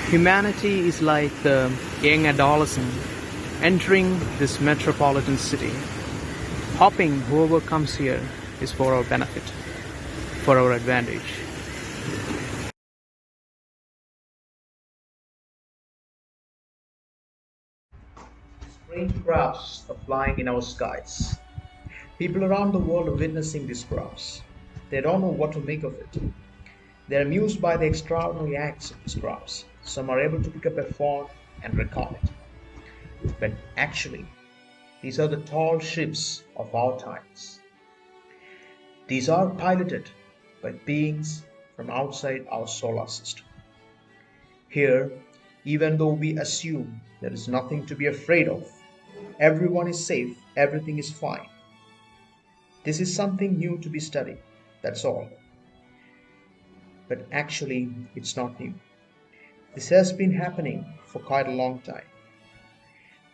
Humanity is like the young adolescent entering this metropolitan city, hoping whoever comes here is for our benefit, for our advantage. Strange crafts are flying in our skies. People around the world are witnessing these crafts. They don't know what to make of it. They're amused by the extraordinary acts of these crafts. Some are able to pick up a phone and record it. But actually, these are the tall ships of our times. These are piloted by beings from outside our solar system. Here, even though we assume there is nothing to be afraid of, everyone is safe, everything is fine. This is something new to be studied, that's all. But actually, it's not new. This has been happening for quite a long time.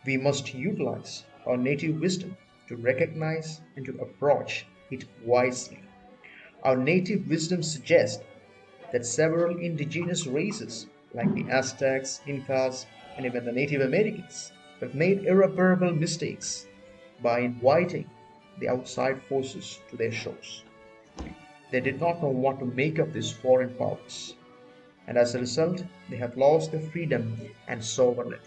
We must utilize our native wisdom to recognize and to approach it wisely. Our native wisdom suggests that several indigenous races, like the Aztecs, Incas, and even the Native Americans, have made irreparable mistakes by inviting the outside forces to their shores. They did not know what to make of these foreign powers, and as a result, they have lost their freedom and sovereignty.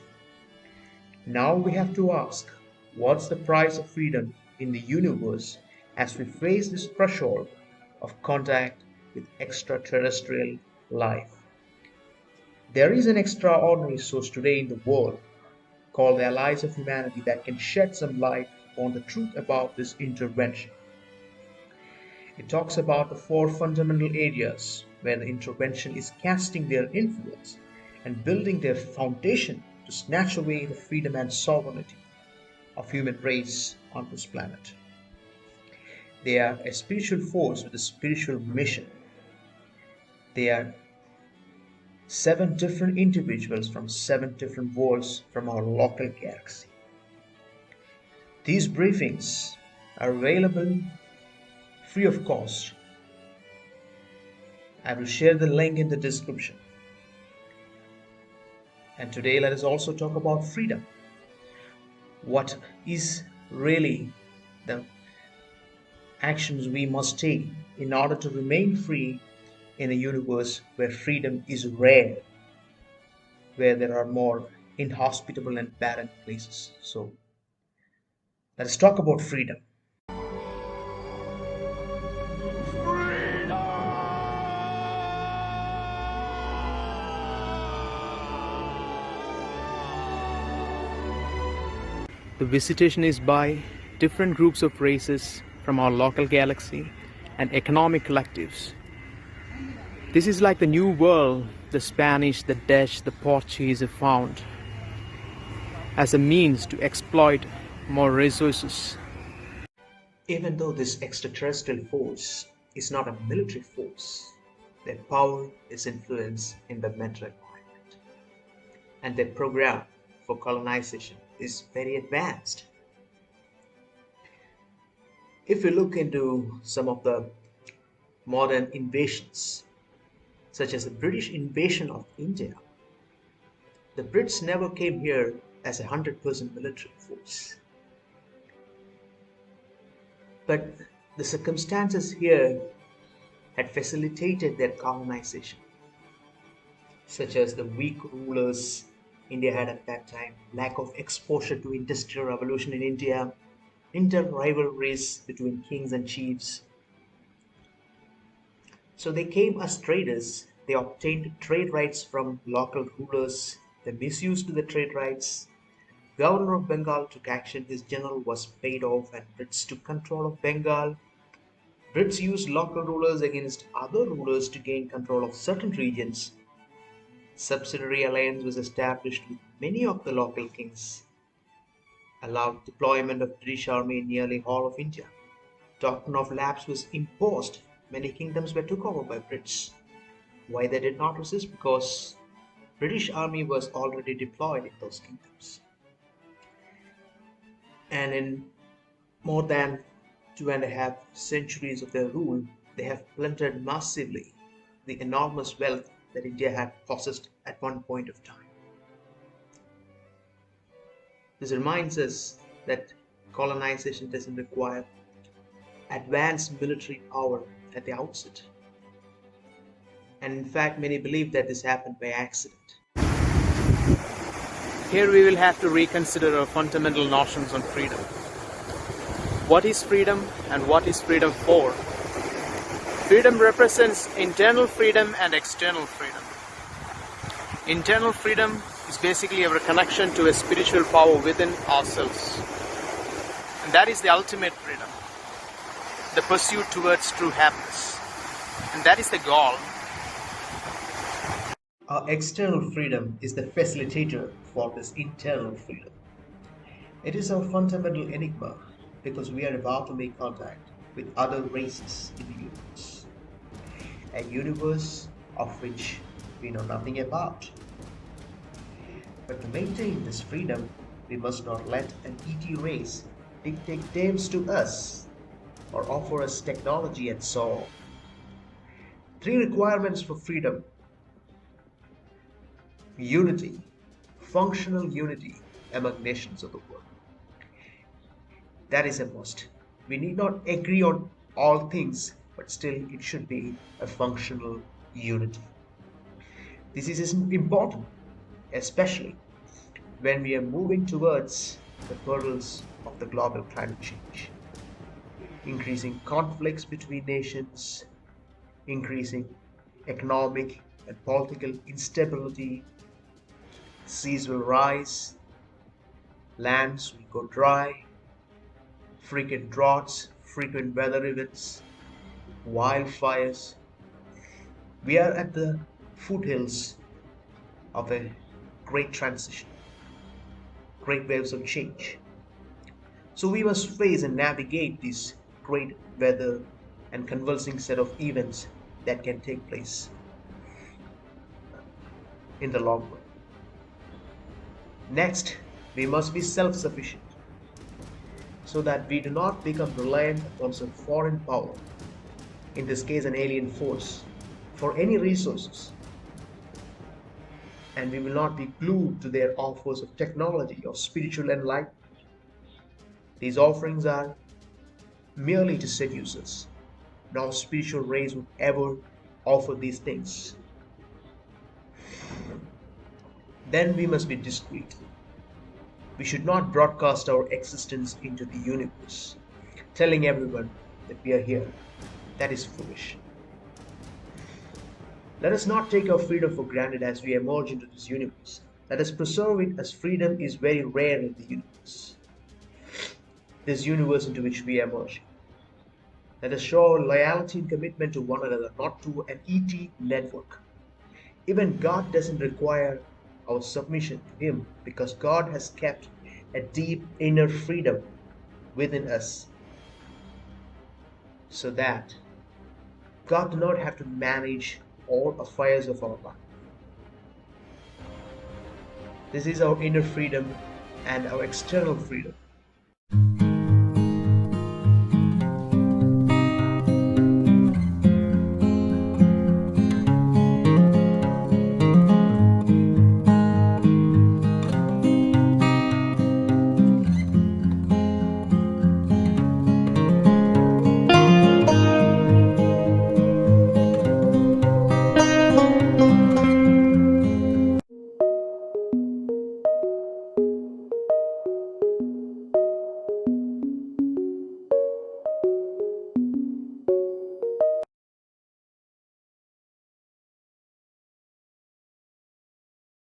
Now we have to ask, what's the price of freedom in the universe as we face this threshold of contact with extraterrestrial life? There is an extraordinary source today in the world called the Allies of Humanity that can shed some light on the truth about this intervention. It talks about the four fundamental areas where the intervention is casting their influence and building their foundation to snatch away the freedom and sovereignty of human race on this planet. They are a spiritual force with a spiritual mission. They are seven different individuals from seven different worlds from our local galaxy. These briefings are available free of cost. I will share the link in the description. And today let us also talk about freedom. What is really the actions we must take in order to remain free in a universe where freedom is rare, where there are more inhospitable and barren places. So let us talk about freedom. The visitation is by different groups of races from our local galaxy and economic collectives. This is like the new world the Spanish, the Dutch, the Portuguese have found as a means to exploit more resources. Even though this extraterrestrial force is not a military force, their power is influence in the mental environment, and their program for colonization is very advanced. If we look into some of the modern invasions, such as the British invasion of India, the Brits never came here as a 100% military force. But the circumstances here had facilitated their colonization, such as the weak rulers India had at that time, lack of exposure to industrial revolution in India, inter-rivalries between kings and chiefs. So they came as traders, they obtained trade rights from local rulers, they misused the trade rights. Governor of Bengal took action, his general was paid off and Brits took control of Bengal. Brits used local rulers against other rulers to gain control of certain regions. Subsidiary alliance was established with many of the local kings, allowed deployment of British army in nearly all of India. Doctrine of lapse was imposed. Many kingdoms were took over by Brits. Why they did not resist? Because British army was already deployed in those kingdoms. And in more than 2.5 centuries of their rule, they have plundered massively the enormous wealth that India had possessed at one point of time. This reminds us that colonization doesn't require advanced military power at the outset. And in fact, many believe that this happened by accident. Here we will have to reconsider our fundamental notions on freedom. What is freedom and what is freedom for? Freedom represents internal freedom and external freedom. Internal freedom is basically our connection to a spiritual power within ourselves. And that is the ultimate freedom, the pursuit towards true happiness. And that is the goal. Our external freedom is the facilitator for this internal freedom. It is our fundamental enigma because we are about to make contact with other races in the universe. A universe of which we know nothing about. But to maintain this freedom, we must not let an ET race dictate terms to us or offer us technology and so on. 3 requirements for freedom: unity, functional unity among nations of the world. That is a must. We need not agree on all things, but still it should be a functional unity. This is important, especially when we are moving towards the perils of the global climate change. Increasing conflicts between nations, increasing economic and political instability, seas will rise, lands will go dry, frequent droughts, frequent weather events, wildfires. We are at the foothills of a great transition, great waves of change. So we must face and navigate this great weather and convulsing set of events that can take place in the long run. Next, we must be self-sufficient so that we do not become reliant upon some foreign power, in this case an alien force, for any resources. And we will not be glued to their offers of technology or spiritual enlightenment. These offerings are merely to seduce us. No spiritual race would ever offer these things. Then we must be discreet. We should not broadcast our existence into the universe, telling everyone that we are here. That is foolish. Let us not take our freedom for granted as we emerge into this universe. Let us preserve it, as freedom is very rare in the universe. This universe into which we emerge. Let us show our loyalty and commitment to one another, not to an ET network. Even God doesn't require our submission to Him because God has kept a deep inner freedom within us so that God does not have to manage all affairs of our life. This is our inner freedom and our external freedom.